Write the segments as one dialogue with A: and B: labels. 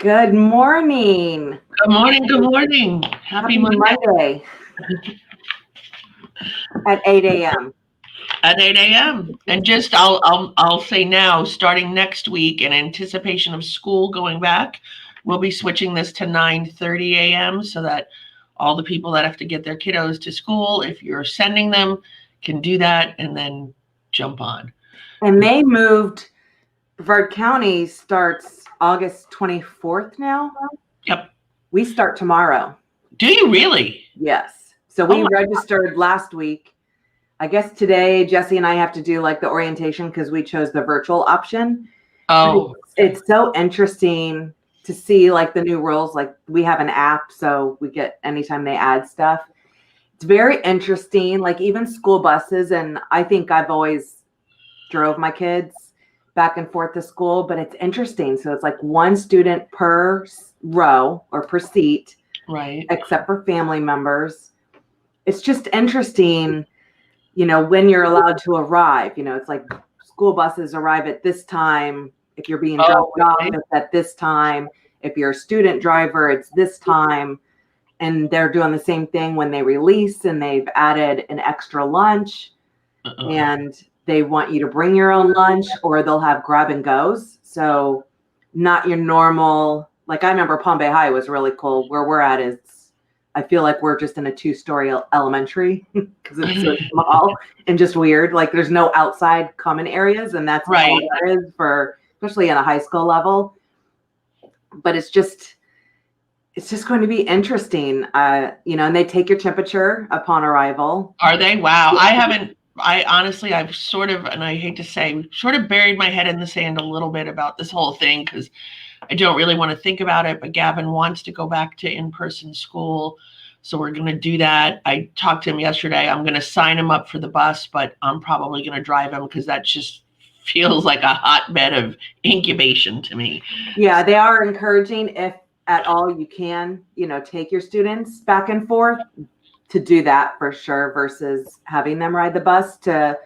A: Good morning.
B: Good morning. Good morning. Happy
A: Happy
B: Monday
A: Monday at 8 a.m.
B: at 8 a.m. And just I'll say now, starting next week in anticipation of school going back, we'll be switching this to 9:30 a.m. so that all the people that have to get their kiddos to school, if you're sending them, can do that and then jump on.
A: And they moved, Brevard County starts August 24th now.
B: Yep.
A: We start tomorrow.
B: Do you really?
A: Yes. So we registered last week. I guess today Jesse and I have to do like the orientation because we chose the virtual option.
B: Oh,
A: it's so interesting to see like the new rules. Like we have an app, so we get anytime they add stuff. It's very interesting, like even school buses. And I think I've always drove my kids back and forth to school, but it's interesting. So it's like one student per row or per seat,
B: right.
A: except for family members. It's just interesting, when you're allowed to arrive. It's like school buses arrive at this time. If you're being dropped off, it's at this time. If you're a student driver, it's this time. And they're doing the same thing when they release, and they've added an extra lunch. And they want you to bring your own lunch, or they'll have grab and goes. So not your normal, like I remember Palm Bay High was really cool. Where we're at is, I feel like we're just in a 2-story elementary because it's so small and just weird. Like there's no outside common areas, and that's
B: right.
A: all there is for, especially in a high school level. But it's just going to be interesting, and they take your temperature upon arrival.
B: Are they? Wow. I honestly, I've sort of, and I hate to say, sort of buried my head in the sand a little bit about this whole thing because I don't really want to think about it. But Gavin wants to go back to in-person school. So we're going to do that. I talked to him yesterday. I'm going to sign him up for the bus, but I'm probably going to drive him because that just feels like a hotbed of incubation to me.
A: Yeah, they are encouraging, if at all you can, take your students back and forth, to do that for sure versus having them ride the bus. I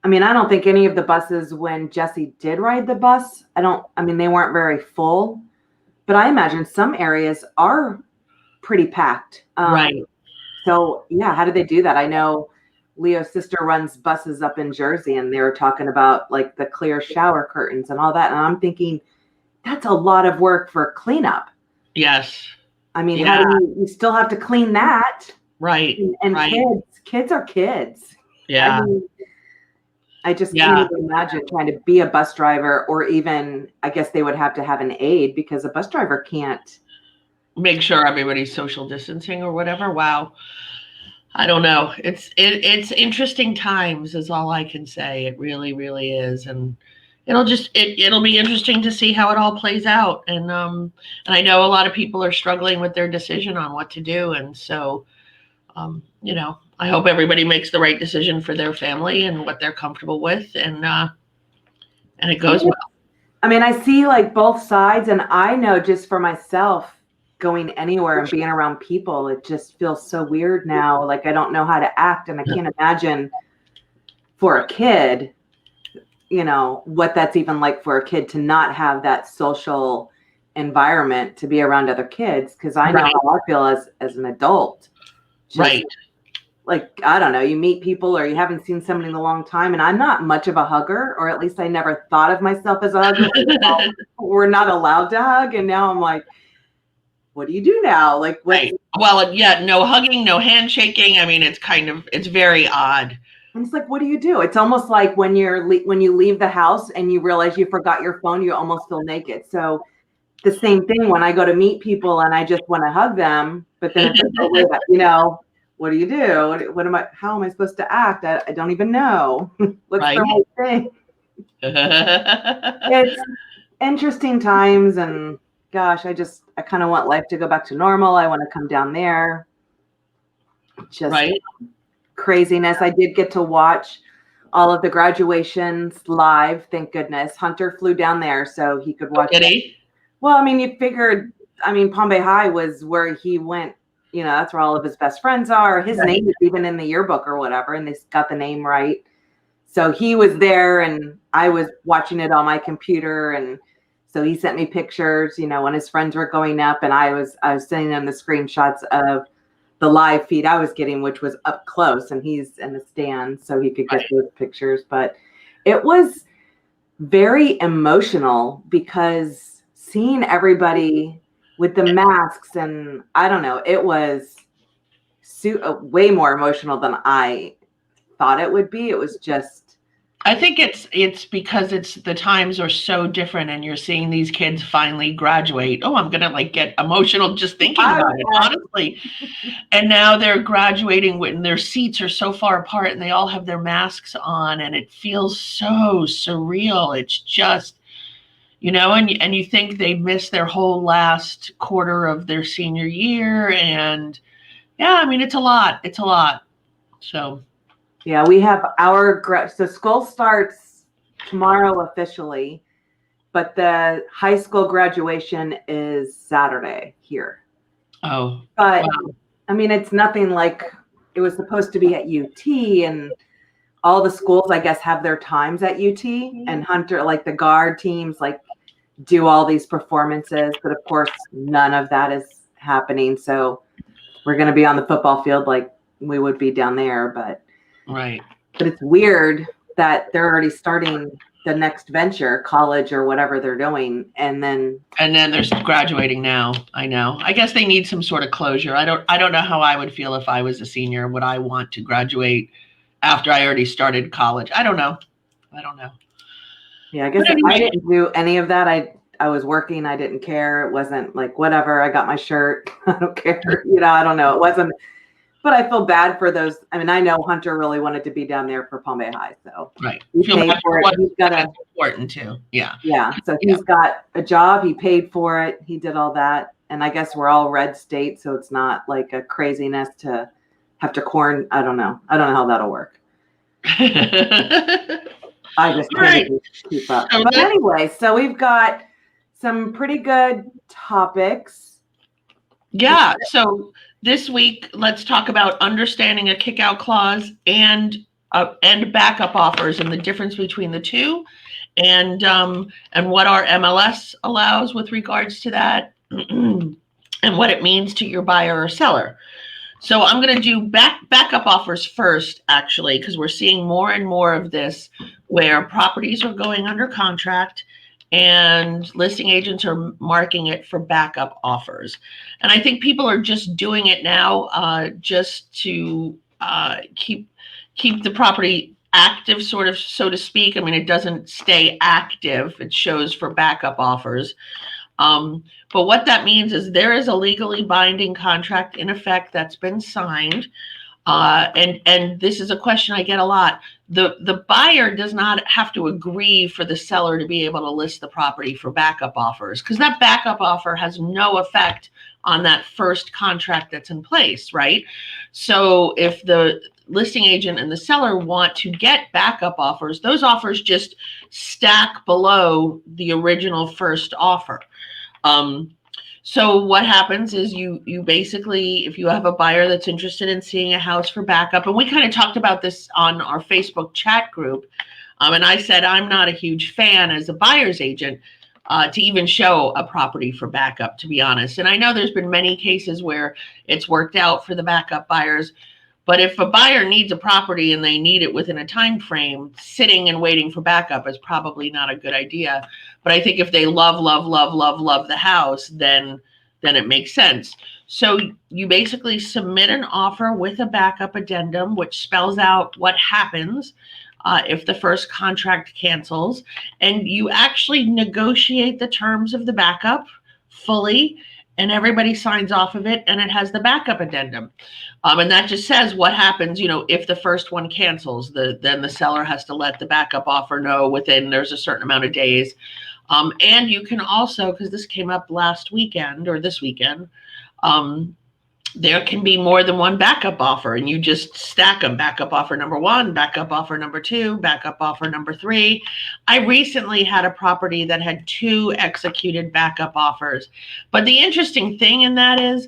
A: don't think any of the buses, when Jesse did ride the bus, they weren't very full, but I imagine some areas are pretty packed.
B: Right.
A: So yeah, how do they do that? I know Leo's sister runs buses up in Jersey, and they were talking about like the clear shower curtains and all that. And I'm thinking that's a lot of work for cleanup.
B: Yes.
A: How do you still have to clean that?
B: Right.
A: And
B: right.
A: kids are kids.
B: Yeah.
A: I just can't even imagine trying to be a bus driver, or even, I guess they would have to have an aide because a bus driver can't
B: make sure everybody's social distancing or whatever. Wow. I don't know. It's interesting times is all I can say. It really, really is. And it'll be interesting to see how it all plays out. And I know a lot of people are struggling with their decision on what to do. And so, I hope everybody makes the right decision for their family and what they're comfortable with, and it goes well.
A: I see like both sides, and I know just for myself, going anywhere and being around people, it just feels so weird now. Like I don't know how to act, and I can't imagine for a kid, what that's even like for a kid to not have that social environment to be around other kids. Because I know how I feel as an adult.
B: Right.
A: Like, I don't know, you meet people or you haven't seen somebody in a long time, and I'm not much of a hugger, or at least I never thought of myself as a hugger. We're not allowed to hug, and now I'm like, what do you do now? Like,
B: right. Well, yeah, no hugging, no handshaking. It's very odd.
A: And it's like, what do you do? It's almost like when you leave the house and you realize you forgot your phone, you almost feel naked. So the same thing when I go to meet people and I just want to hug them, but then it's like, what do you do? How am I supposed to act? I don't even know. What's the right thing? It's interesting times, and gosh, I kind of want life to go back to normal. I want to come down there. Just craziness. I did get to watch all of the graduations live. Thank goodness. Hunter flew down there so he could watch.
B: Did he?
A: Well, you figured, Palm Bay High was where he went. That's where all of his best friends are. His name is even in the yearbook or whatever, and they got the name right. So he was there, and I was watching it on my computer. And So he sent me pictures, when his friends were going up, and I was sending him the screenshots of the live feed I was getting, which was up close, and he's in the stand, so he could get those pictures. But it was very emotional because seeing everybody with the masks, and I don't know, it was way more emotional than I thought it would be. It was just,
B: I think it's because the times are so different, and you're seeing these kids finally graduate. Oh, I'm gonna get emotional just thinking about it, honestly. And now they're graduating when their seats are so far apart, and they all have their masks on, and it feels so surreal. It's just, and you think they missed their whole last quarter of their senior year, and yeah, I mean, it's a lot. It's a lot. So.
A: Yeah, we have so school starts tomorrow officially, but the high school graduation is Saturday here.
B: Oh.
A: But wow. I mean, it's nothing like it was supposed to be at UT, and all the schools, I guess, have their times at UT, and Hunter, the guard teams, do all these performances. But of course, none of that is happening. So we're going to be on the football field like we would be down there, but.
B: Right.
A: But it's weird that they're already starting the next venture, college or whatever they're doing, and then
B: they're graduating now. I know. I guess they need some sort of closure. I don't know how I would feel if I was a senior. Would I want to graduate after I already started college? I don't know.
A: Yeah, I guess I didn't do any of that. I was working. I didn't care. It wasn't whatever. I got my shirt. I don't care. I don't know. It wasn't. But I feel bad for those. I mean, I know Hunter really wanted to be down there for Palm Bay High, so
B: right.
A: He paid for it. He's got
B: important too. Yeah.
A: Yeah. So he's got a job. He paid for it. He did all that, and I guess we're all red state, so it's not like a craziness to have to quarantine. I don't know how that'll work. I just can't keep up. But anyway, so we've got some pretty good topics.
B: Yeah. So. This week, let's talk about understanding a kick-out clause and backup offers and the difference between the two, and what our MLS allows with regards to that, and what it means to your buyer or seller. So I'm going to do backup offers first, actually, because we're seeing more and more of this where properties are going under contract and listing agents are marking it for backup offers. And I think people are just doing it now just to keep the property active, sort of, so to speak. I mean, it doesn't stay active. It shows for backup offers. But what that means is there is a legally binding contract in effect that's been signed. And this is a question I get a lot. The buyer does not have to agree for the seller to be able to list the property for backup offers, because that backup offer has no effect on that first contract that's in place, right? So if the listing agent and the seller want to get backup offers, those offers just stack below the original first offer. So what happens is you basically, if you have a buyer that's interested in seeing a house for backup, and we kind of talked about this on our Facebook chat group, and I said I'm not a huge fan as a buyer's agent to even show a property for backup, to be honest. And I know there's been many cases where it's worked out for the backup buyers, but if a buyer needs a property and they need it within a time frame, sitting and waiting for backup is probably not a good idea. But I think if they love the house, then it makes sense. So you basically submit an offer with a backup addendum, which spells out what happens if the first contract cancels, and you actually negotiate the terms of the backup fully, and everybody signs off of it, and it has the backup addendum. And that just says what happens, if the first one cancels, then the seller has to let the backup offer know there's a certain amount of days. And you can also, because this came up last weekend or this weekend, there can be more than one backup offer, and you just stack them. Backup offer number 1, backup offer number 2, backup offer number 3. I recently had a property that had 2 executed backup offers. But the interesting thing in that is,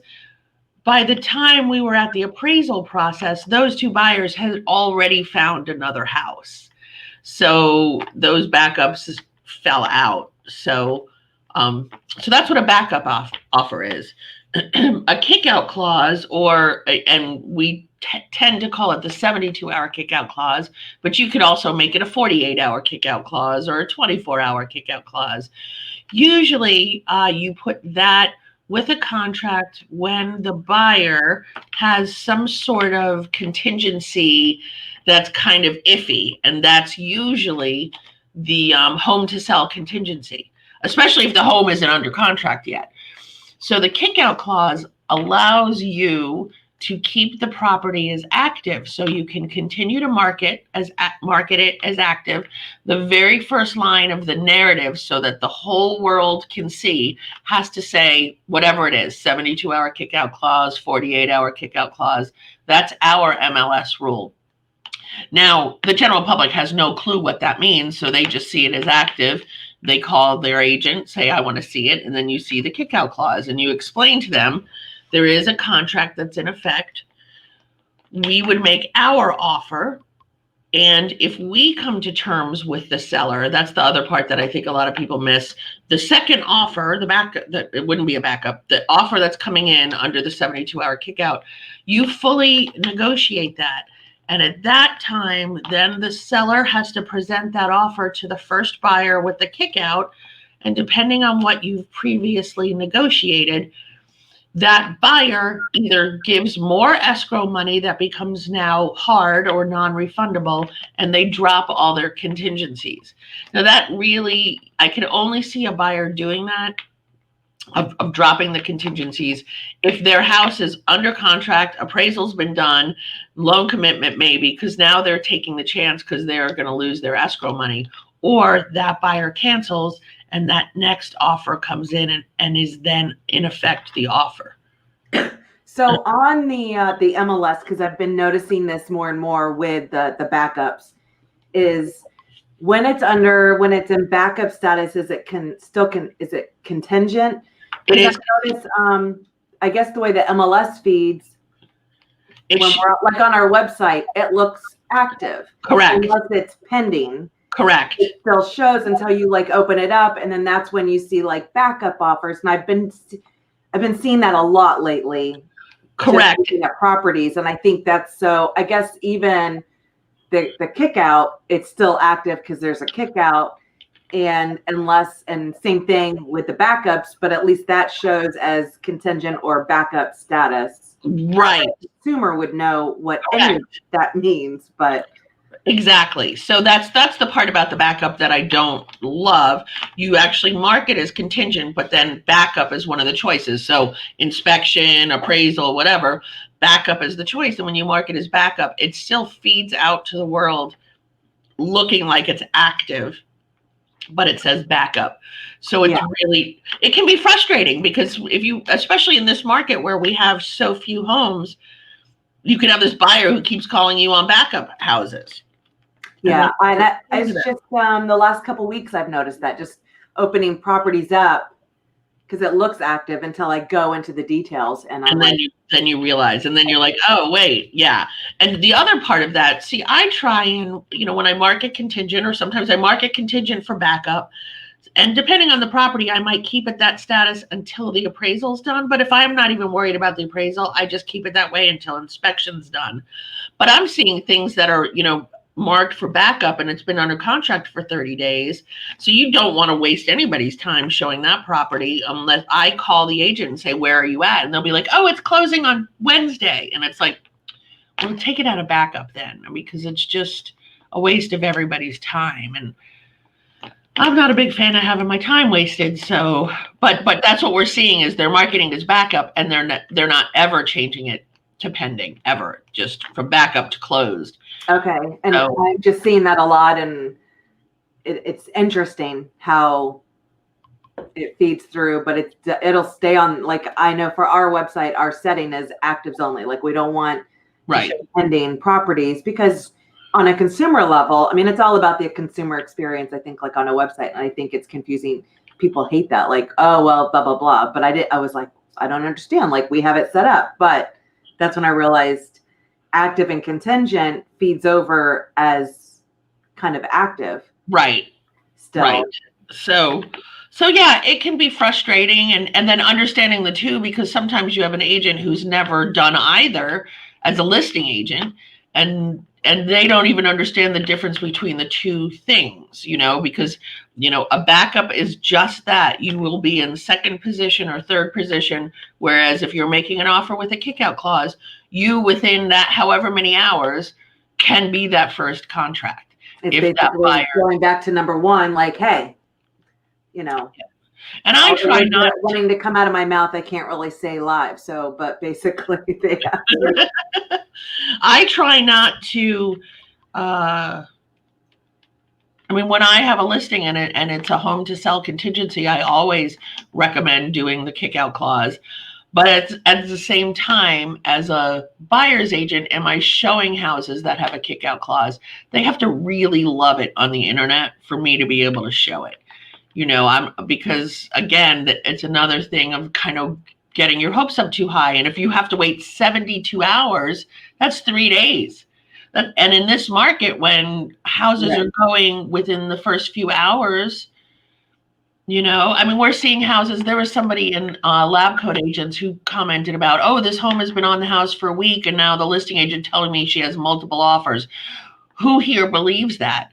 B: by the time we were at the appraisal process, those 2 buyers had already found another house. So those backups fell out. So So that's what a backup offer is. A kickout clause, and we tend to call it the 72-hour kickout clause, but you could also make it a 48-hour kickout clause or a 24-hour kickout clause. Usually you put that with a contract when the buyer has some sort of contingency that's kind of iffy, and that's usually the home to sell contingency, especially if the home isn't under contract yet. So the kickout clause allows you to keep the property as active, so you can continue to market it as active. The very first line of the narrative, so that the whole world can see, has to say whatever it is: 72-hour kickout clause, 48-hour kickout clause. That's our MLS rule. Now, the general public has no clue what that means, so they just see it as active. They call their agent, say, I want to see it, and then you see the kickout clause, and you explain to them there is a contract that's in effect. We would make our offer, and if we come to terms with the seller, that's the other part that I think a lot of people miss. The second offer, the backup, that it wouldn't be a backup, the offer that's coming in under the 72-hour kickout, you fully negotiate that. And at that time, then the seller has to present that offer to the first buyer with the kickout. And depending on what you've previously negotiated, that buyer either gives more escrow money that becomes now hard or non-refundable, and they drop all their contingencies. Now that really, I can only see a buyer doing that, of dropping the contingencies, if their house is under contract, appraisal's been done, loan commitment maybe, because now they're taking the chance because they're going to lose their escrow money, or that buyer cancels and that next offer comes in and is then in effect the offer.
A: So on the MLS, because I've been noticing this more and more with the backups, is when it's in backup status, is it contingent?
B: It is.
A: I notice, I guess the way the MLS feeds, when we're like on our website, it looks active.
B: Correct.
A: Unless it's pending.
B: Correct.
A: It still shows until you like open it up, and then that's when you see like backup offers. And I've been seeing that a lot lately.
B: Correct.
A: Looking at properties, and I think that's so. I guess even the kick out, it's still active because there's a kick out. And same thing with the backups, but at least that shows as contingent or backup status.
B: Right.
A: The consumer would know what any of that means, but
B: exactly. So that's the part about the backup that I don't love. You actually mark it as contingent, but then backup is one of the choices. So inspection, appraisal, whatever, backup is the choice. And when you mark it as backup, it still feeds out to the world looking like it's active, but it says backup. So it's really, it can be frustrating because if you, especially in this market where we have so few homes, you can have this buyer who keeps calling you on backup houses.
A: Yeah, it's just the last couple of weeks I've noticed that, just opening properties up because it looks active until I go into the details, and
B: then you realize, and then you're like, oh wait, yeah. And the other part of that, see, I try and, when I market contingent, or sometimes I market contingent for backup, and depending on the property, I might keep it that status until the appraisal's done. But if I'm not even worried about the appraisal, I just keep it that way until inspection's done. But I'm seeing things that are, marked for backup and it's been under contract for 30 days. So you don't want to waste anybody's time showing that property unless I call the agent and say, where are you at? And they'll be like, oh, it's closing on Wednesday. And it's like, well, take it out of backup then, because it's just a waste of everybody's time. And I'm not a big fan of having my time wasted. So, but that's what we're seeing is they're marketing as backup, and they're not ever changing it to pending, ever, just from backup to closed.
A: Okay. And so, I'm just seeing that a lot, and it's interesting how it feeds through, but it'll stay on. Like, I know for our website, our setting is actives only. Like, we don't want pending properties, because on a consumer level, I mean, it's all about the consumer experience, I think, like on a website. And I think it's confusing. People hate that, like, oh, well, blah, blah, blah. But I was like, I don't understand. Like, we have it set up. But that's when I realized active and contingent feeds over as kind of active.
B: Right.
A: Still.
B: Right. So So yeah, it can be frustrating, and then understanding the two, because sometimes you have an agent who's never done either as a listing agent, and they don't even understand the difference between the two things, because a backup is just that. You will be in second position or third position, whereas if you're making an offer with a kickout clause, you within that however many hours can be that first contract.
A: It's
B: If that
A: basically
B: buyer,
A: going back to number one, like, hey,
B: and I try not
A: wanting to come out of my mouth, I can't really say live. So, but basically, they have to.
B: I try not to. When I have a listing in it and it's a home to sell contingency, I always recommend doing the kickout clause. But at the same time, as a buyer's agent, am I showing houses that have a kickout clause? They have to really love it on the internet for me to be able to show it. Because again, it's another thing of kind of getting your hopes up too high. And if you have to wait 72 hours, that's 3 days. And in this market, when houses are going within the first few hours, we're seeing houses. There was somebody in Lab Coat Agents who commented about, oh, this home has been on the house for a week, and now the listing agent telling me she has multiple offers. Who here believes that?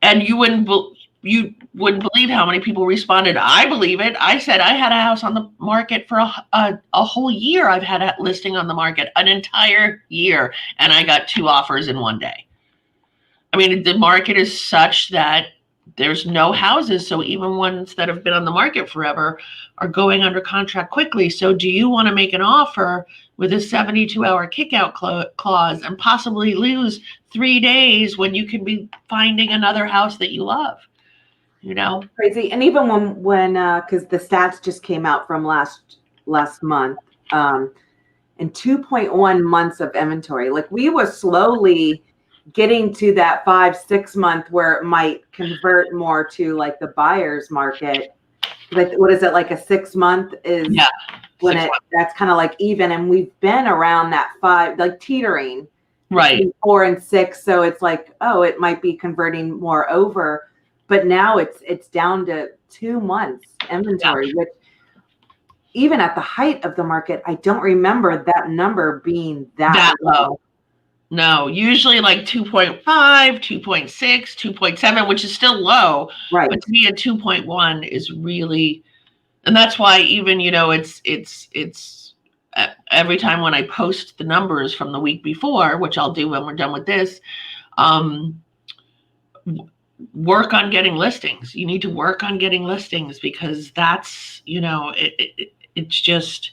B: And you wouldn't believe how many people responded, I believe it. I said I had a house on the market for a whole year. I've had a listing on the market an entire year, and I got 2 offers in one day. The market is such that there's no houses. So even ones that have been on the market forever are going under contract quickly. So do you want to make an offer with a 72-hour kickout clause and possibly lose 3 days when you can be finding another house that you love?
A: Crazy. And even when because the stats just came out from last month, and 2.1 months of inventory, like we were slowly getting to that 5-6 month where it might convert more to like the buyer's market. Like, what is it, like a 6 month is when that's kind of like even, and we've been around that 5, like teetering,
B: right,
A: 4 and 6. So it's like, oh, it might be converting more over. But now it's down to 2 months inventory, which even at the height of the market, I don't remember that number being that low.
B: No, usually like 2.5, 2.6, 2.7, which is still low.
A: Right.
B: But to be at 2.1 is really, and that's why even, it's every time when I post the numbers from the week before, which I'll do when we're done with this, work on getting listings. You need to work on getting listings, because that's, it's just,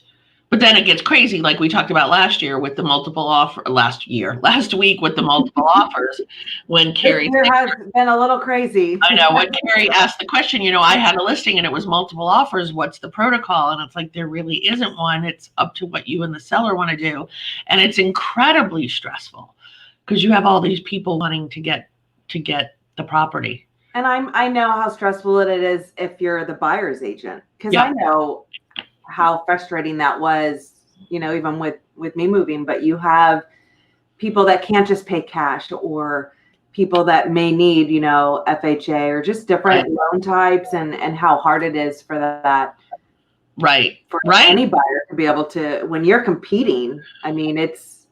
B: but then it gets crazy. Like we talked about last year with the multiple last week with the multiple offers, when Kerry
A: has been a little crazy.
B: I know, when Kerry asked the question, I had a listing and it was multiple offers. What's the protocol? And it's like, there really isn't one. It's up to what you and the seller want to do. And it's incredibly stressful because you have all these people wanting to get the property.
A: And I know how stressful it is if you're the buyer's agent, because I know how frustrating that was, even with me moving. But you have people that can't just pay cash, or people that may need, FHA or just different loan types, and how hard it is for that.
B: Right.
A: For any buyer to be able to, when you're competing, it's.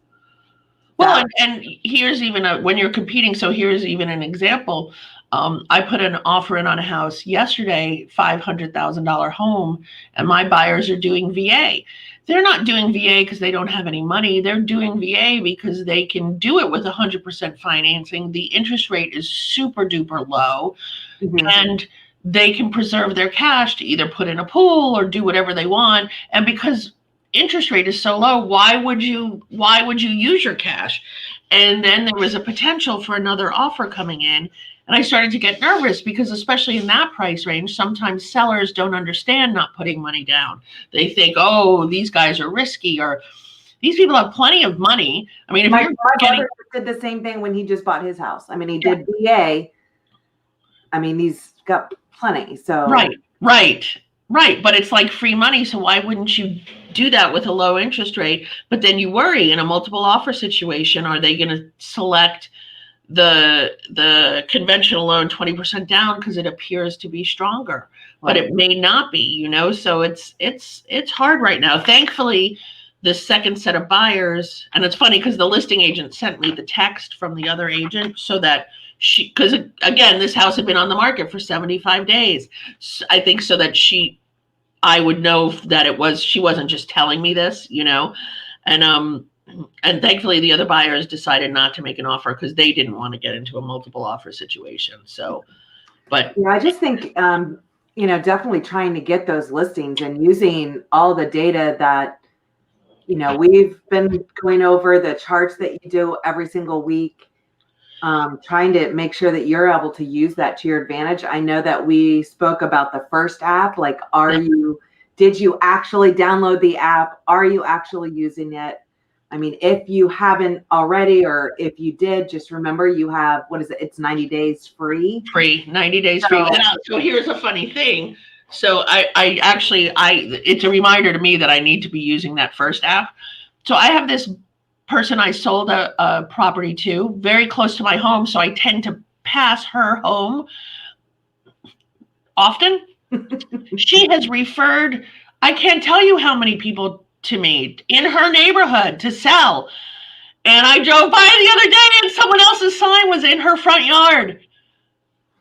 B: Well, and here's even when you're competing. So here's even an example. I put an offer in on a house yesterday, $500,000 home, and my buyers are doing VA. They're not doing VA because they don't have any money. They're doing VA because they can do it with 100% financing. The interest rate is super duper low, and they can preserve their cash to either put in a pool or do whatever they want. And because interest rate is so low, why would you use your cash? And then there was a potential for another offer coming in, and I started to get nervous, because especially in that price range, sometimes sellers don't understand not putting money down. They think, oh, these guys are risky, or these people have plenty of money. If
A: my brother did the same thing when he just bought his house. He did VA. He's got plenty. So
B: Right. But it's like free money. So why wouldn't you do that with a low interest rate? But then you worry, in a multiple offer situation, are they going to select the conventional loan 20% down because it appears to be stronger? but it may not be, you know. So it's hard right now. Thankfully, the second set of buyers, and it's funny because the listing agent sent me the text from the other agent so that because again, this house had been on the market for 75 days. I think so that I would know that she wasn't just telling me this, you know, and thankfully the other buyers decided not to make an offer because they didn't want to get into a multiple offer situation. So, but
A: yeah, I just think, you know, definitely trying to get those listings and using all the data that, you know, we've been going over, the charts that you do every single week, trying to make sure that you're able to use that to your advantage. I know that we spoke about the first app, like, did you actually download the app? Are you actually using it? I mean, if you haven't already, or if you did, just remember you have, what is it? It's 90 days free.
B: 90 days free. So here's a funny thing. So I actually, it's a reminder to me that I need to be using that first app. So I have this person I sold a property to very close to my home. So I tend to pass her home often. She has referred, I can't tell you how many people to me in her neighborhood to sell. And I drove by the other day and someone else's sign was in her front yard.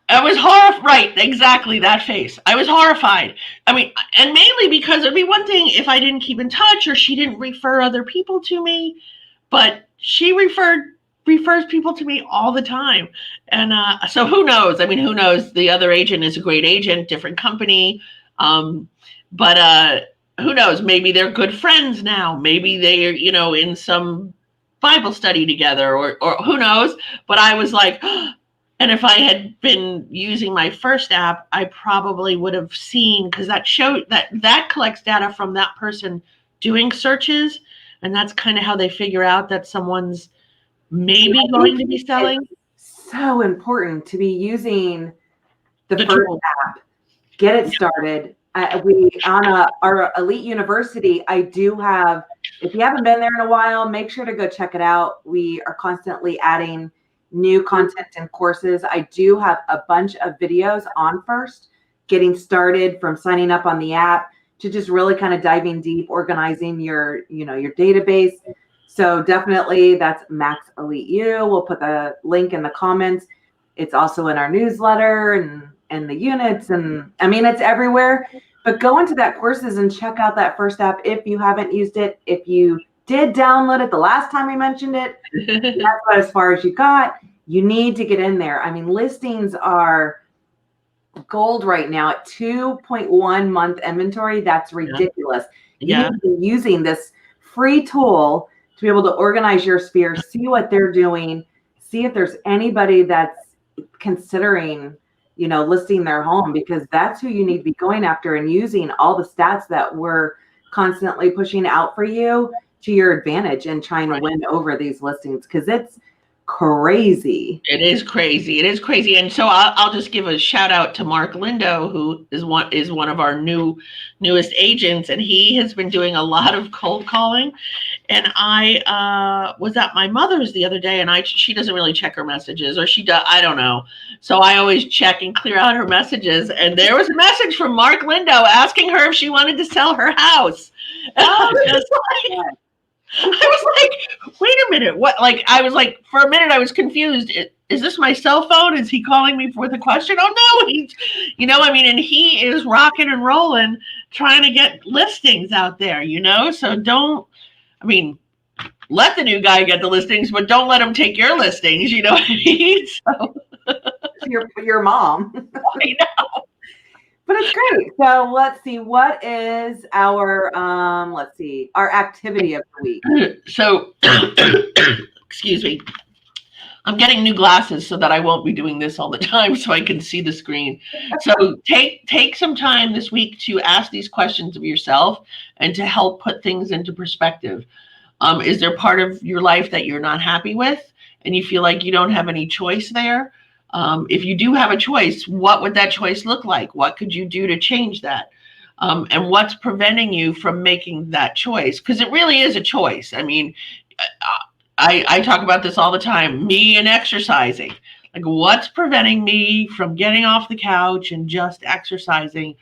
B: I was horrified. Right, exactly that face. I was horrified. I mean, and mainly because it'd be one thing if I didn't keep in touch or she didn't refer other people to me, but she refers people to me all the time. And so who knows? I mean, who knows? The other agent is a great agent, different company. But who knows? Maybe they're good friends now. Maybe they're, you know, in some Bible study together, or who knows? But I was like, and if I had been using my first app, I probably would have seen, because that showed that collects data from that person doing searches, and that's kind of how they figure out that someone's maybe going to be selling.
A: It's so important to be using the first app. Get it started. We on our Elite University, I do have, if you haven't been there in a while, make sure to go check it out. We are constantly adding new content and courses. I do have a bunch of videos on first, getting started from signing up on the app to just really kind of diving deep, organizing your, you know, your database. So definitely that's Max Elite U. We'll put the link in the comments. It's also in our newsletter and the units, and I mean, it's everywhere. But go into that courses and check out that first app if you haven't used it. If you did download it the last time we mentioned it, that's about as far as you got. You need to get in there. I mean, listings are gold right now at 2.1 month inventory. That's ridiculous.
B: Yeah.
A: You need to be using this free tool to be able to organize your sphere, see what they're doing, see if there's anybody that's considering, you know, listing their home, because that's who you need to be going after, and using all the stats that we're constantly pushing out for you to your advantage and trying to win over these listings, because it's crazy.
B: It is crazy. It is crazy. And so I'll just give a shout out to Mark Lindo, who is one of our newest agents, and he has been doing a lot of cold calling. And I was at my mother's the other day, and she doesn't really check her messages, or she does, I don't know. So I always check and clear out her messages. And there was a message from Mark Lindo asking her if she wanted to sell her house. I was like, wait a minute, what? Like, I was like, for a minute, I was confused. Is this my cell phone? Is he calling me with a question? Oh no, he's, you know, I mean, and he is rocking and rolling, trying to get listings out there, you know? So let the new guy get the listings, but don't let him take your listings, you know what I mean? So.
A: Your mom.
B: I know.
A: But it's great. So let's see, what is our our activity of the week?
B: So excuse me. I'm getting new glasses so that I won't be doing this all the time, so I can see the screen. So take some time this week to ask these questions of yourself and to help put things into perspective. Is there part of your life that you're not happy with and you feel like you don't have any choice there? If you do have a choice, what would that choice look like? What could you do to change that? And what's preventing you from making that choice? Because it really is a choice. I mean, I talk about this all the time, me and exercising. Like, what's preventing me from getting off the couch and just exercising?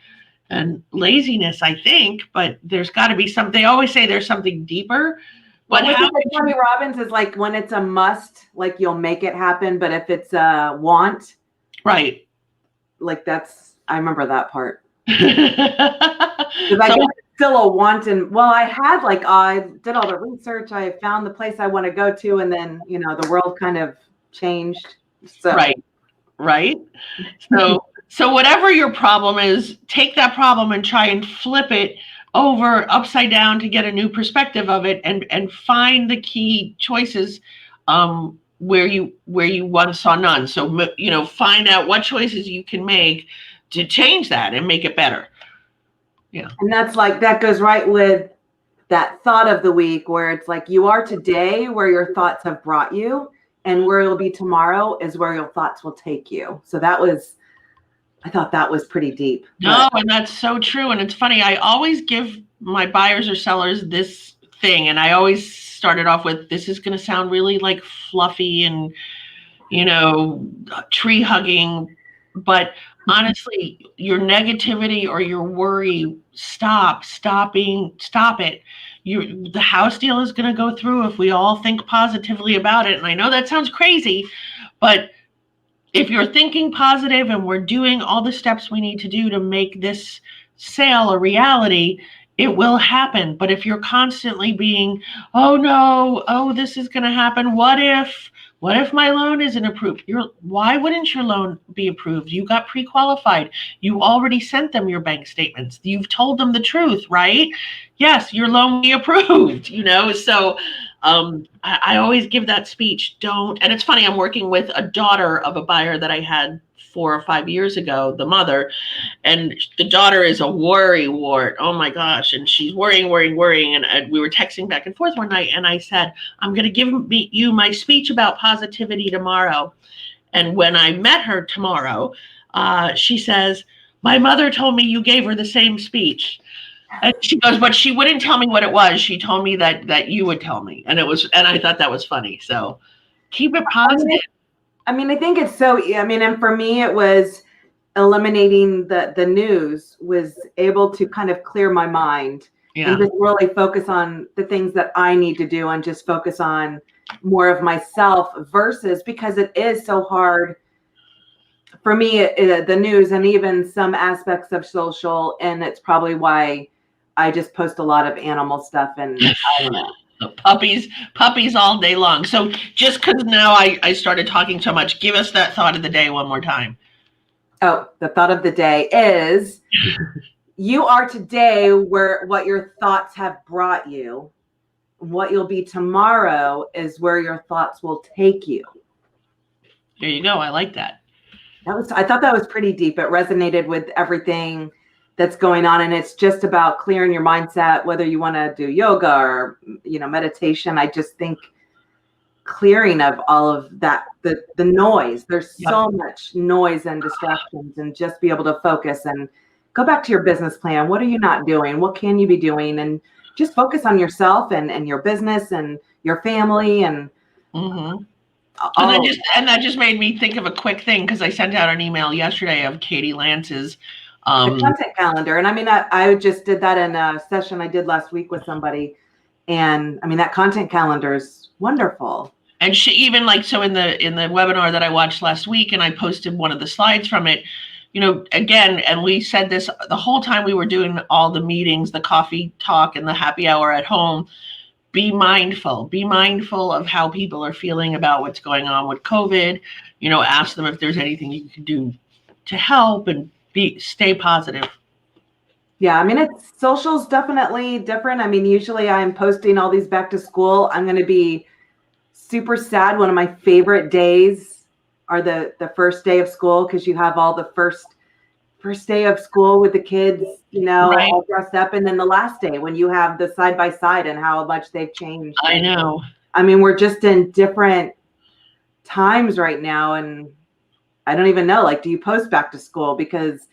B: And laziness, I think, but there's got to be something. They always say there's something deeper. But
A: how Tony Robbins is like, when it's a must, like you'll make it happen. But if it's a want,
B: right?
A: Like I remember that part.
B: So,
A: I guess it's still a want, and I did all the research. I found the place I want to go to, and then the world kind of changed. So
B: right. So whatever your problem is, take that problem and try and flip it over upside down to get a new perspective of it, and find the key choices where you once saw none. So find out what choices you can make to change that and make it better. Yeah.
A: And that goes right with that thought of the week, where it's like, you are today where your thoughts have brought you, and where you'll be tomorrow is where your thoughts will take you. So I thought that was pretty deep.
B: No, and that's so true. And it's funny, I always give my buyers or sellers this thing, and I always started off with, this is going to sound really like fluffy and tree hugging, but honestly, your negativity or your worry, stop it. The house deal is going to go through if we all think positively about it. And I know that sounds crazy, but if you're thinking positive and we're doing all the steps we need to do to make this sale a reality, it will happen. But if you're constantly being, oh no, this is going to happen. What if my loan isn't approved? Why wouldn't your loan be approved? You got pre-qualified. You already sent them your bank statements. You've told them the truth, right? Yes, your loan will be approved, So I always give that speech. And it's funny, I'm working with a daughter of a buyer that I had 4 or 5 years ago, the mother, and the daughter is a worry wart. Oh my gosh. And she's worrying. And we were texting back and forth one night, and I said, I'm going to give you my speech about positivity tomorrow. And when I met her tomorrow, she says, my mother told me you gave her the same speech. And she goes, but she wouldn't tell me what it was. She told me that you would tell me. And I thought that was funny. So keep it positive.
A: I think it's so, and for me, it was eliminating the news, was able to kind of clear my mind and just really focus on the things that I need to do, and just focus on more of myself, versus, because it is so hard for me, the news and even some aspects of social. And it's probably why I just post a lot of animal stuff, and I don't know.
B: Puppies all day long. So just because now I started talking so much, give us that thought of the day one more time.
A: Oh, the thought of the day is, you are today what your thoughts have brought you. What you'll be tomorrow is where your thoughts will take you.
B: There you go. I like that.
A: I thought that was pretty deep. It resonated with everything that's going on. And it's just about clearing your mindset, whether you want to do yoga or, meditation. I just think clearing of all of that, the noise, there's so much noise and distractions, and just be able to focus and go back to your business plan. What are you not doing? What can you be doing? And just focus on yourself and your business and your family. And
B: and that just made me think of a quick thing, because I sent out an email yesterday of Katie Lance's
A: the content calendar. And I just did that in a session I did last week with somebody. And that content calendar is wonderful.
B: And she even in the webinar that I watched last week, and I posted one of the slides from it, again, and we said this the whole time we were doing all the meetings, the coffee talk and the happy hour at home. Be mindful of how people are feeling about what's going on with COVID. Ask them if there's anything you can do to help, and stay positive.
A: Yeah, social's definitely different. Usually I'm posting all these back to school. I'm going to be super sad. One of my favorite days are the first day of school, because you have all the first day of school with the kids,
B: right,
A: all dressed up. And then the last day when you have the side by side and how much they've changed.
B: I know.
A: We're just in different times right now. And I don't even know, do you post back to school? Because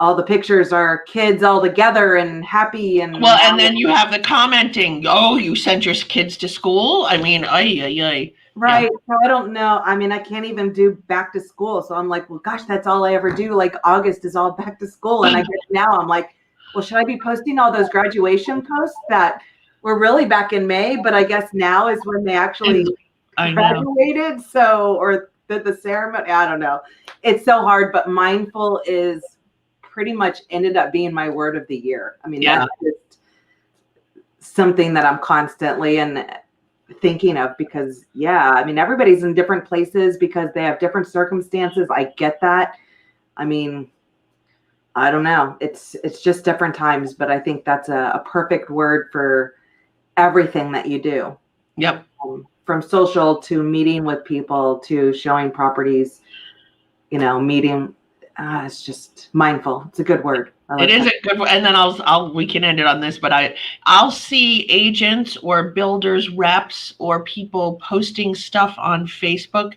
A: all the pictures are kids all together and happy. And
B: then you have the commenting, oh, you sent your kids to school? Ay.
A: Right. So I don't know. I mean, I can't even do back to school. So I'm like, well, gosh, that's all I ever do. Like August is all back to school. And I guess now I'm like, well, should I be posting all those graduation posts that were really back in May? But I guess now is when they actually
B: I know.
A: graduated. So, or the ceremony. I don't know. It's so hard, but mindful is pretty much ended up being my word of the year. I mean,
B: Yeah.
A: that's just something that I'm constantly and thinking of because I mean everybody's in different places because they have different circumstances. I get that. I mean, I don't know. It's just different times, but I think that's a perfect word for everything that you do.
B: Yep.
A: From social to meeting with people to showing properties, meeting. It's just mindful. It's a good word.
B: It is a good one. And then we can end it on this, but I'll see agents or builders reps or people posting stuff on Facebook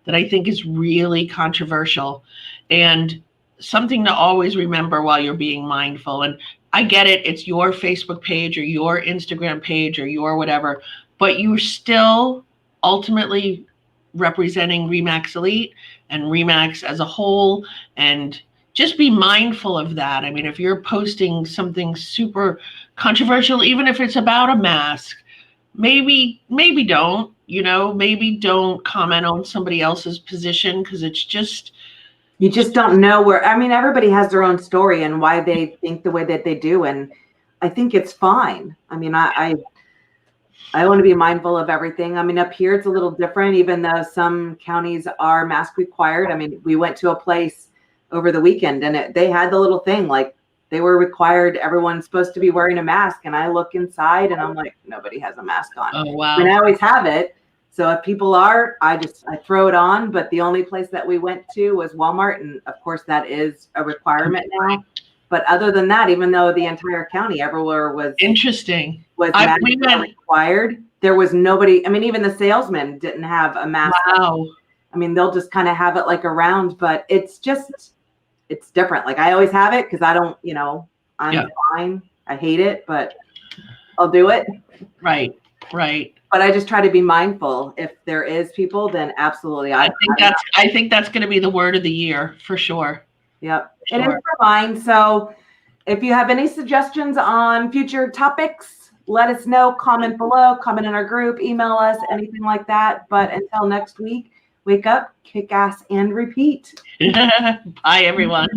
B: that I think is really controversial and something to always remember while you're being mindful. And I get it. It's your Facebook page or your Instagram page or your whatever, but you're still ultimately representing Remax Elite and Remax as a whole, and just be mindful of that. I mean, if you're posting something super controversial, even if it's about a mask, maybe don't, maybe don't comment on somebody else's position because it's just.
A: You just don't know where, I mean, everybody has their own story and why they think the way that they do. And I think it's fine. I mean, I want to be mindful of everything. I mean, up here, it's a little different, even though some counties are mask required. I mean, we went to a place over the weekend and they had the little thing, like they were required, everyone's supposed to be wearing a mask. And I look inside and I'm like, nobody has a mask on.
B: Oh, wow.
A: I mean, I always have it. So if people are, I throw it on. But the only place that we went to was Walmart. And of course, that is a requirement now. But other than that, even though the entire county everywhere was
B: interesting,
A: was required, there was nobody. I mean, even the salesmen didn't have a mask.
B: Wow.
A: I mean, they'll just kind of have it like around, but it's different. Like I always have it because I don't, I'm fine. I hate it, but I'll do it.
B: Right.
A: But I just try to be mindful. If there is people, then absolutely.
B: I think that's going to be the word of the year for sure.
A: Yep. It is for mine. So if you have any suggestions on future topics, let us know. Comment below, comment in our group, email us, anything like that. But until next week, wake up, kick ass, and repeat.
B: Bye, everyone.